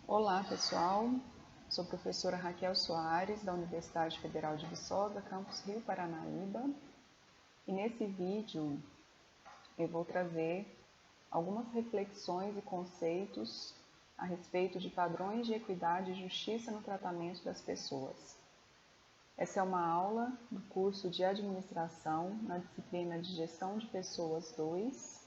Olá, pessoal. Sou professora Raquel Soares, da Universidade Federal de Viçosa, campus Rio Paranaíba. E nesse vídeo eu vou trazer algumas reflexões e conceitos a respeito de padrões de equidade e justiça no tratamento das pessoas. Essa é uma aula do curso de Administração na disciplina de Gestão de Pessoas 2,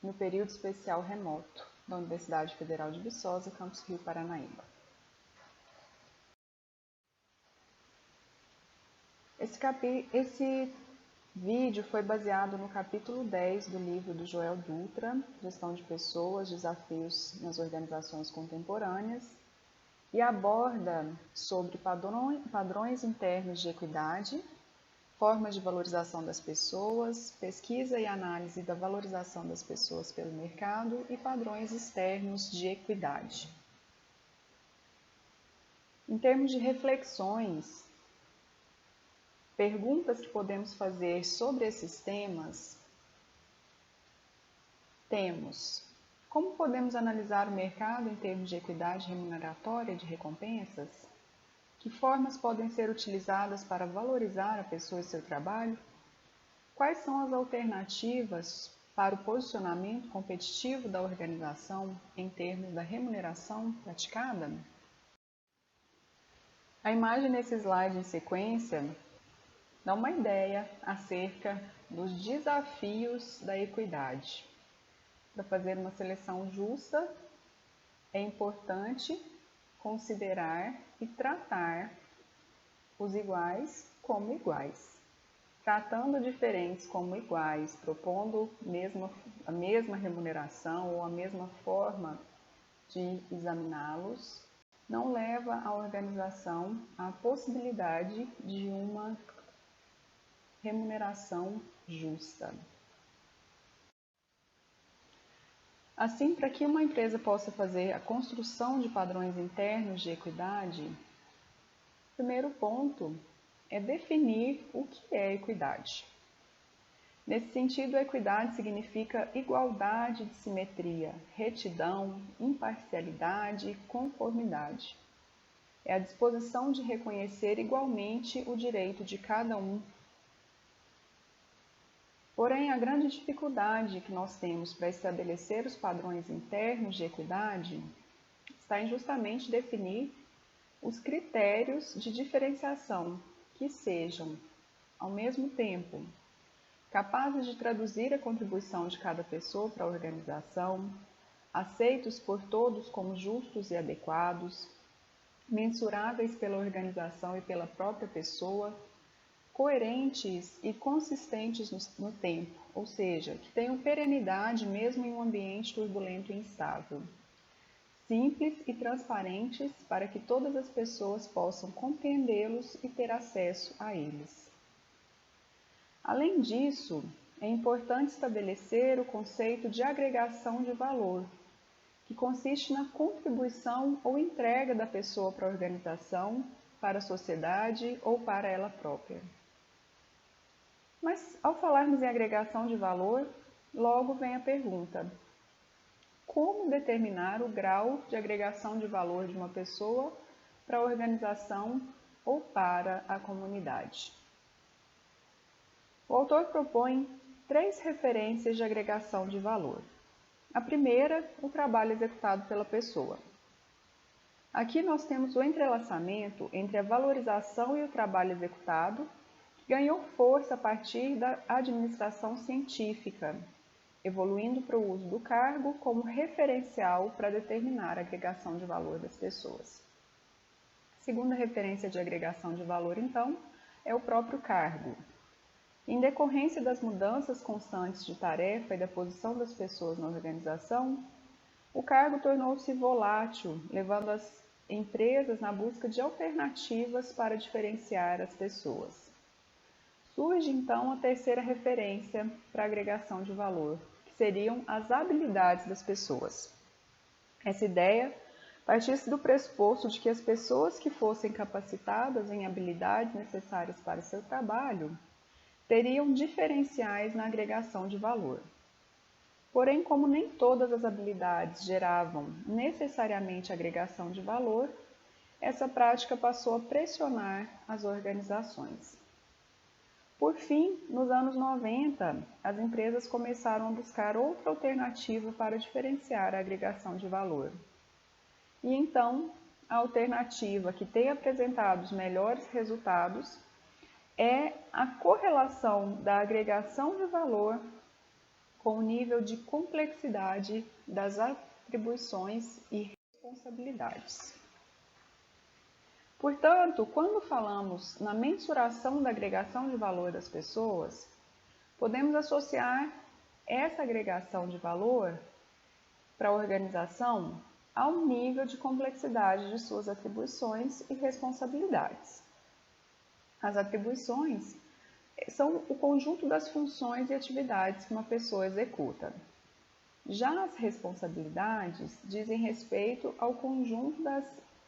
no período especial remoto da Universidade Federal de Viçosa, campus Rio Paranaíba. Esse vídeo foi baseado no capítulo 10 do livro do Joel Dutra, Gestão de Pessoas, Desafios nas Organizações Contemporâneas, e aborda sobre padrões internos de equidade, formas de valorização das pessoas, pesquisa e análise da valorização das pessoas pelo mercado e padrões externos de equidade. Em termos de reflexões, perguntas que podemos fazer sobre esses temas, temos: como podemos analisar o mercado em termos de equidade remuneratória e de recompensas? Que formas podem ser utilizadas para valorizar a pessoa e seu trabalho? Quais são as alternativas para o posicionamento competitivo da organização em termos da remuneração praticada? A imagem nesse slide em sequência dá uma ideia acerca dos desafios da equidade. Para fazer uma seleção justa, é importante considerar e tratar os iguais como iguais. Tratando diferentes como iguais, propondo a mesma remuneração ou a mesma forma de examiná-los, não leva a organização à possibilidade de uma remuneração justa. Assim, para que uma empresa possa fazer a construção de padrões internos de equidade, o primeiro ponto é definir o que é equidade. Nesse sentido, a equidade significa igualdade de simetria, retidão, imparcialidade e conformidade. É a disposição de reconhecer igualmente o direito de cada um. Porém, a grande dificuldade que nós temos para estabelecer os padrões internos de equidade está em justamente definir os critérios de diferenciação que sejam, ao mesmo tempo, capazes de traduzir a contribuição de cada pessoa para a organização, aceitos por todos como justos e adequados, mensuráveis pela organização e pela própria pessoa, coerentes e consistentes no tempo, ou seja, que tenham perenidade mesmo em um ambiente turbulento e instável. Simples e transparentes para que todas as pessoas possam compreendê-los e ter acesso a eles. Além disso, é importante estabelecer o conceito de agregação de valor, que consiste na contribuição ou entrega da pessoa para a organização, para a sociedade ou para ela própria. Mas, ao falarmos em agregação de valor, logo vem a pergunta: como determinar o grau de agregação de valor de uma pessoa para a organização ou para a comunidade? O autor propõe 3 referências de agregação de valor. A primeira, o trabalho executado pela pessoa. Aqui nós temos o entrelaçamento entre a valorização e o trabalho executado, que ganhou força a partir da administração científica, evoluindo para o uso do cargo como referencial para determinar a agregação de valor das pessoas. A segunda referência de agregação de valor, então, é o próprio cargo. Em decorrência das mudanças constantes de tarefa e da posição das pessoas na organização, o cargo tornou-se volátil, levando as empresas na busca de alternativas para diferenciar as pessoas. Surge então a terceira referência para agregação de valor, que seriam as habilidades das pessoas. Essa ideia partisse do pressuposto de que as pessoas que fossem capacitadas em habilidades necessárias para o seu trabalho teriam diferenciais na agregação de valor. Porém, como nem todas as habilidades geravam necessariamente agregação de valor, essa prática passou a pressionar as organizações. Por fim, nos anos 90, as empresas começaram a buscar outra alternativa para diferenciar a agregação de valor. E então, a alternativa que tem apresentado os melhores resultados é a correlação da agregação de valor com o nível de complexidade das atribuições e responsabilidades. Portanto, quando falamos na mensuração da agregação de valor das pessoas, podemos associar essa agregação de valor para a organização ao nível de complexidade de suas atribuições e responsabilidades. As atribuições são o conjunto das funções e atividades que uma pessoa executa. Já as responsabilidades dizem respeito ao conjunto das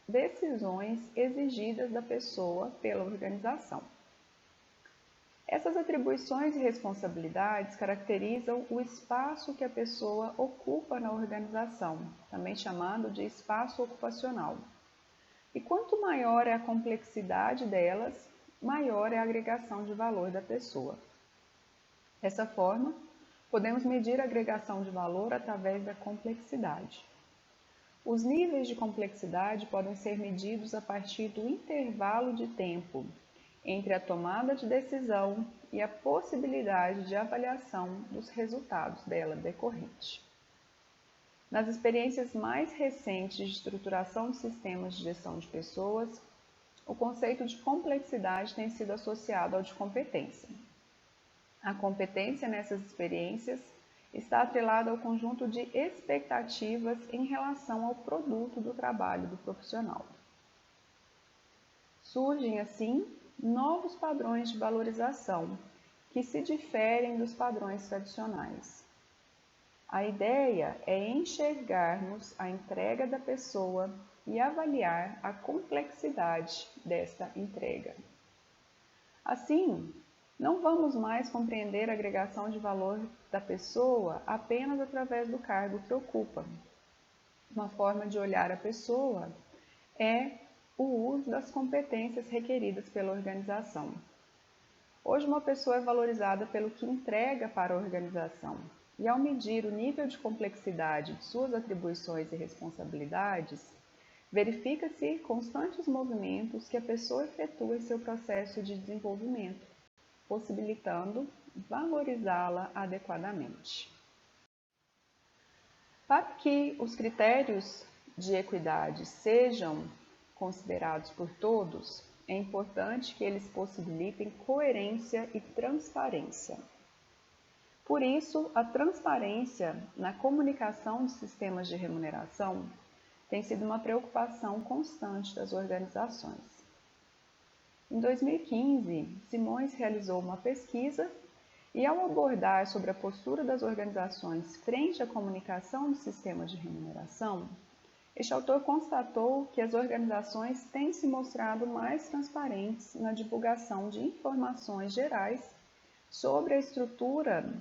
decisões exigidas da pessoa pela organização. Essas atribuições e responsabilidades caracterizam o espaço que a pessoa ocupa na organização, também chamado de espaço ocupacional. E quanto maior é a complexidade delas, maior é a agregação de valor da pessoa. Dessa forma, podemos medir a agregação de valor através da complexidade. Os níveis de complexidade podem ser medidos a partir do intervalo de tempo entre a tomada de decisão e a possibilidade de avaliação dos resultados dela decorrente. Nas experiências mais recentes de estruturação de sistemas de gestão de pessoas, o conceito de complexidade tem sido associado ao de competência. A competência nessas experiências está atrelada ao conjunto de expectativas em relação ao produto do trabalho do profissional. Surgem, assim, novos padrões de valorização que se diferem dos padrões tradicionais. A ideia é enxergarmos a entrega da pessoa e avaliar a complexidade desta entrega. Assim, não vamos mais compreender a agregação de valor da pessoa apenas através do cargo que ocupa. Uma forma de olhar a pessoa é o uso das competências requeridas pela organização. Hoje, uma pessoa é valorizada pelo que entrega para a organização, e ao medir o nível de complexidade de suas atribuições e responsabilidades, verifica-se constantes movimentos que a pessoa efetua em seu processo de desenvolvimento, possibilitando valorizá-la adequadamente. Para que os critérios de equidade sejam considerados por todos, é importante que eles possibilitem coerência e transparência. Por isso, a transparência na comunicação de sistemas de remuneração tem sido uma preocupação constante das organizações. Em 2015, Simões realizou uma pesquisa e, ao abordar sobre a postura das organizações frente à comunicação do sistema de remuneração, este autor constatou que as organizações têm se mostrado mais transparentes na divulgação de informações gerais sobre a estrutura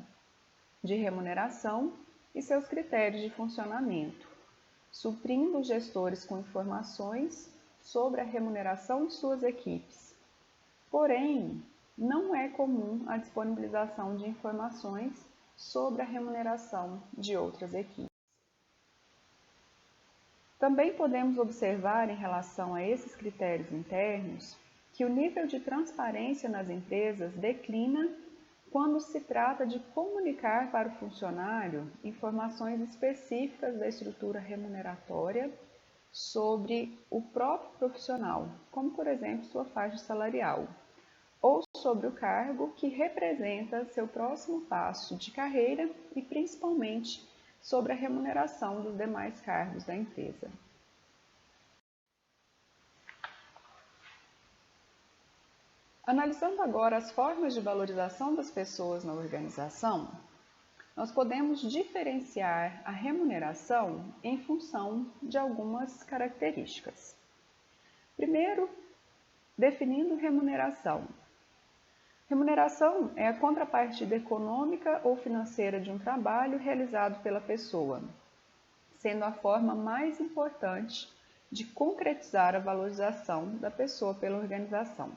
de remuneração e seus critérios de funcionamento, suprindo os gestores com informações sobre a remuneração de suas equipes. Porém, não é comum a disponibilização de informações sobre a remuneração de outras equipes. Também podemos observar, em relação a esses critérios internos, que o nível de transparência nas empresas declina quando se trata de comunicar para o funcionário informações específicas da estrutura remuneratória sobre o próprio profissional, como, por exemplo, sua faixa salarial, ou sobre o cargo que representa seu próximo passo de carreira e, principalmente, sobre a remuneração dos demais cargos da empresa. Analisando agora as formas de valorização das pessoas na organização, nós podemos diferenciar a remuneração em função de algumas características. Primeiro, definindo remuneração. Remuneração é a contrapartida econômica ou financeira de um trabalho realizado pela pessoa, sendo a forma mais importante de concretizar a valorização da pessoa pela organização.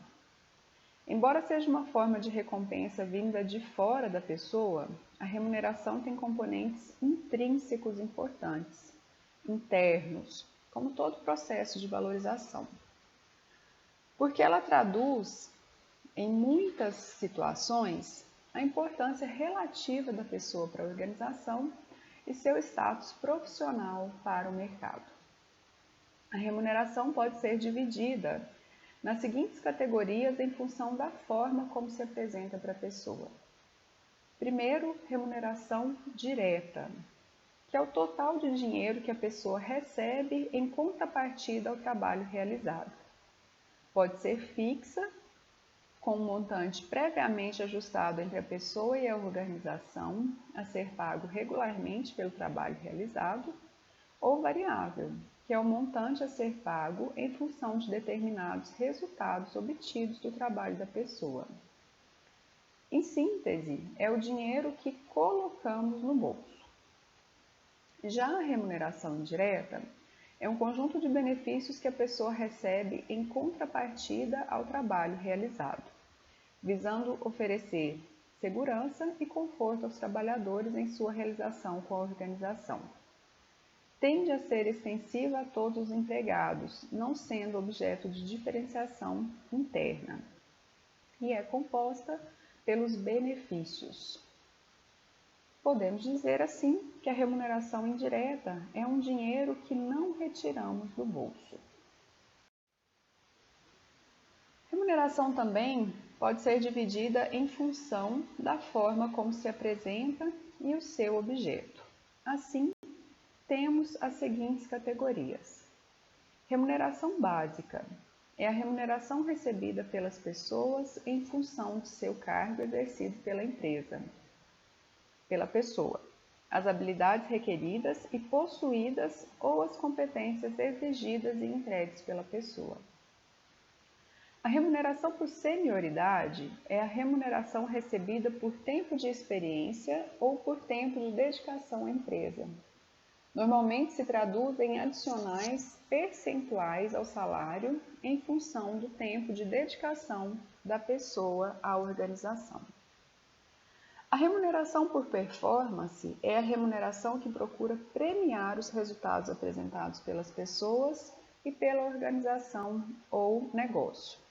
Embora seja uma forma de recompensa vinda de fora da pessoa, a remuneração tem componentes intrínsecos importantes, internos, como todo processo de valorização. Porque ela traduz, em muitas situações, a importância relativa da pessoa para a organização e seu status profissional para o mercado. A remuneração pode ser dividida nas seguintes categorias em função da forma como se apresenta para a pessoa. Primeiro, remuneração direta, que é o total de dinheiro que a pessoa recebe em contrapartida ao trabalho realizado. Pode ser fixa, com um montante previamente ajustado entre a pessoa e a organização, a ser pago regularmente pelo trabalho realizado, ou variável, que é o montante a ser pago em função de determinados resultados obtidos do trabalho da pessoa. Em síntese, é o dinheiro que colocamos no bolso. Já a remuneração indireta é um conjunto de benefícios que a pessoa recebe em contrapartida ao trabalho realizado, visando oferecer segurança e conforto aos trabalhadores em sua realização com a organização. Tende a ser extensiva a todos os empregados, não sendo objeto de diferenciação interna, e é composta pelos benefícios. Podemos dizer assim que a remuneração indireta é um dinheiro que não retiramos do bolso. Remuneração também pode ser dividida em função da forma como se apresenta e o seu objeto. Assim, temos as seguintes categorias. Remuneração básica é a remuneração recebida pelas pessoas em função de seu cargo exercido pela empresa, pela pessoa, as habilidades requeridas e possuídas ou as competências exigidas e entregues pela pessoa. A remuneração por senioridade é a remuneração recebida por tempo de experiência ou por tempo de dedicação à empresa. Normalmente se traduz em adicionais percentuais ao salário em função do tempo de dedicação da pessoa à organização. A remuneração por performance é a remuneração que procura premiar os resultados apresentados pelas pessoas e pela organização ou negócio.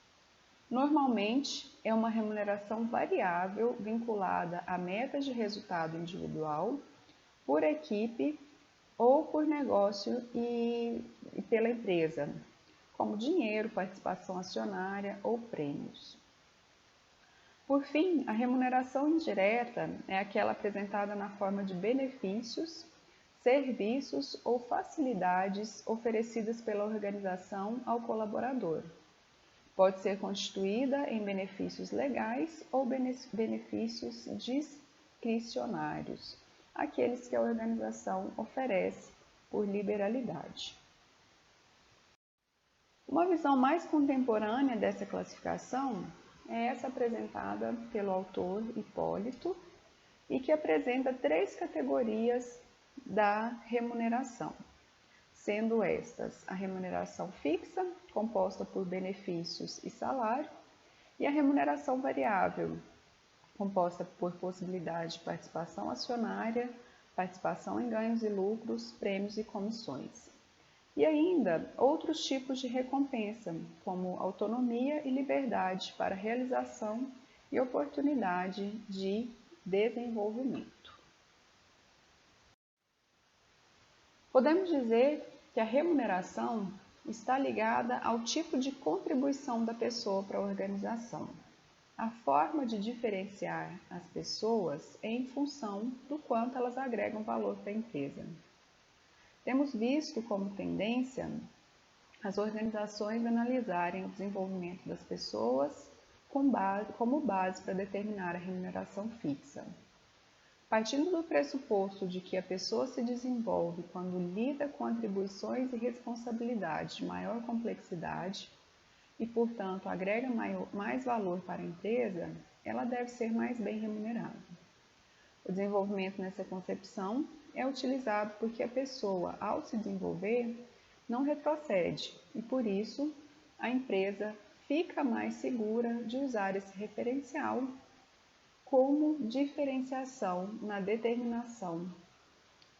Normalmente, é uma remuneração variável vinculada a metas de resultado individual, por equipe ou por negócio e pela empresa, como dinheiro, participação acionária ou prêmios. Por fim, a remuneração indireta é aquela apresentada na forma de benefícios, serviços ou facilidades oferecidas pela organização ao colaborador. Pode ser constituída em benefícios legais ou benefícios discricionários, aqueles que a organização oferece por liberalidade. Uma visão mais contemporânea dessa classificação é essa apresentada pelo autor Hipólito e que apresenta 3 categorias da remuneração, sendo estas a remuneração fixa, composta por benefícios e salário, e a remuneração variável, composta por possibilidade de participação acionária, participação em ganhos e lucros, prêmios e comissões. E ainda outros tipos de recompensa, como autonomia e liberdade para realização e oportunidade de desenvolvimento. Podemos dizer que a remuneração está ligada ao tipo de contribuição da pessoa para a organização. A forma de diferenciar as pessoas é em função do quanto elas agregam valor para a empresa. Temos visto como tendência as organizações analisarem o desenvolvimento das pessoas como base para determinar a remuneração fixa. Partindo do pressuposto de que a pessoa se desenvolve quando lida com atribuições e responsabilidades de maior complexidade, e, portanto, agrega mais valor para a empresa, ela deve ser mais bem remunerada. O desenvolvimento nessa concepção é utilizado porque a pessoa, ao se desenvolver, não retrocede e, por isso, a empresa fica mais segura de usar esse referencial como diferenciação na determinação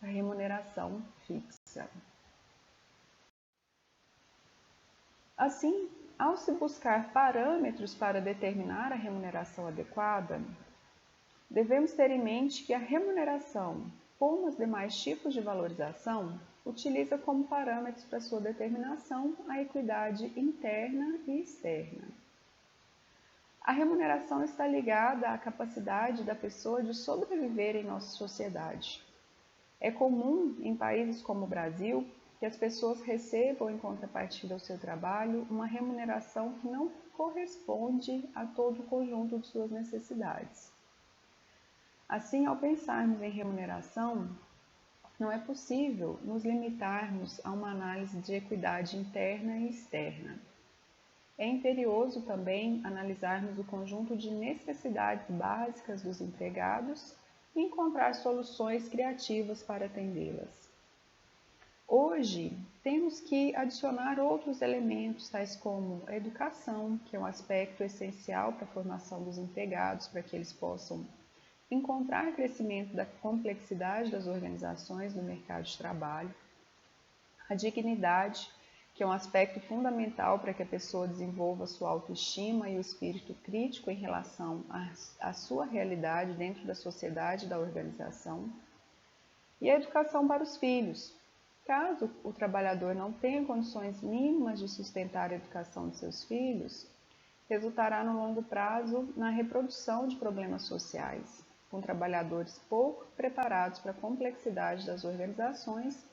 da remuneração fixa. Assim, ao se buscar parâmetros para determinar a remuneração adequada, devemos ter em mente que a remuneração, como os demais tipos de valorização, utiliza como parâmetros para sua determinação a equidade interna e externa. A remuneração está ligada à capacidade da pessoa de sobreviver em nossa sociedade. É comum, em países como o Brasil, que as pessoas recebam, em contrapartida ao seu trabalho, uma remuneração que não corresponde a todo o conjunto de suas necessidades. Assim, ao pensarmos em remuneração, não é possível nos limitarmos a uma análise de equidade interna e externa. É imperioso também analisarmos o conjunto de necessidades básicas dos empregados e encontrar soluções criativas para atendê-las. Hoje, temos que adicionar outros elementos, tais como a educação, que é um aspecto essencial para a formação dos empregados, para que eles possam encontrar crescimento da complexidade das organizações no mercado de trabalho, a dignidade, que é um aspecto fundamental para que a pessoa desenvolva sua autoestima e o espírito crítico em relação à sua realidade dentro da sociedade e da organização, e a educação para os filhos. Caso o trabalhador não tenha condições mínimas de sustentar a educação de seus filhos, resultará no longo prazo na reprodução de problemas sociais, com trabalhadores pouco preparados para a complexidade das organizações,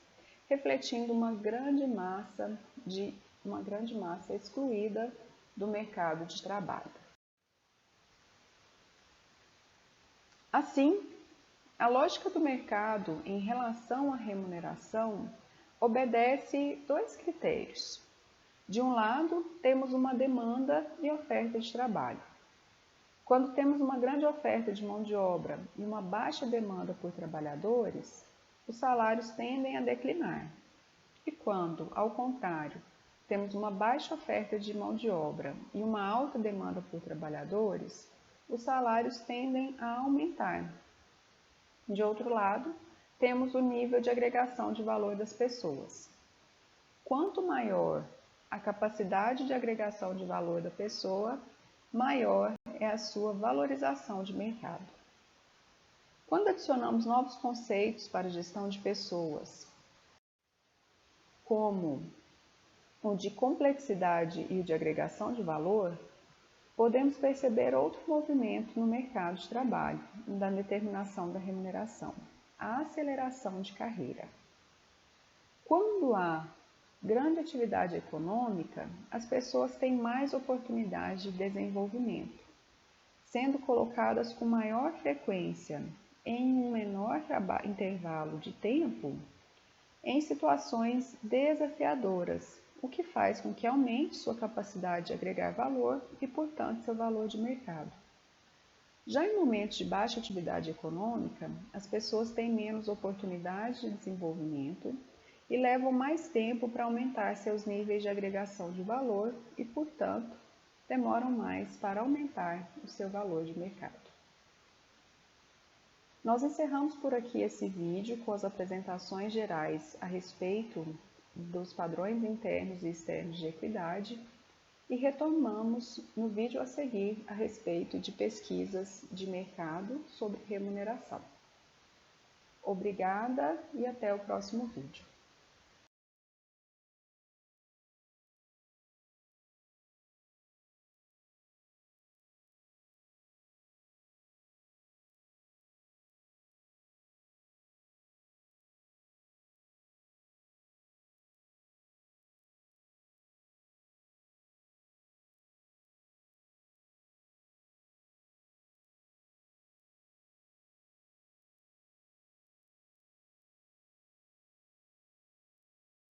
refletindo uma grande massa excluída do mercado de trabalho. Assim, a lógica do mercado em relação à remuneração obedece dois critérios. De um lado, temos uma demanda e oferta de trabalho. Quando temos uma grande oferta de mão de obra e uma baixa demanda por trabalhadores, os salários tendem a declinar. E quando, ao contrário, temos uma baixa oferta de mão de obra e uma alta demanda por trabalhadores, os salários tendem a aumentar. De outro lado, temos o nível de agregação de valor das pessoas. Quanto maior a capacidade de agregação de valor da pessoa, maior é a sua valorização de mercado. Quando adicionamos novos conceitos para a gestão de pessoas, como o de complexidade e o de agregação de valor, podemos perceber outro movimento no mercado de trabalho, da determinação da remuneração, a aceleração de carreira. Quando há grande atividade econômica, as pessoas têm mais oportunidade de desenvolvimento, sendo colocadas com maior frequência em um menor intervalo de tempo em situações desafiadoras, o que faz com que aumente sua capacidade de agregar valor e, portanto, seu valor de mercado. Já em momentos de baixa atividade econômica, as pessoas têm menos oportunidade de desenvolvimento e levam mais tempo para aumentar seus níveis de agregação de valor e, portanto, demoram mais para aumentar o seu valor de mercado. Nós encerramos por aqui esse vídeo com as apresentações gerais a respeito dos padrões internos e externos de equidade e retomamos no vídeo a seguir a respeito de pesquisas de mercado sobre remuneração. Obrigada e até o próximo vídeo.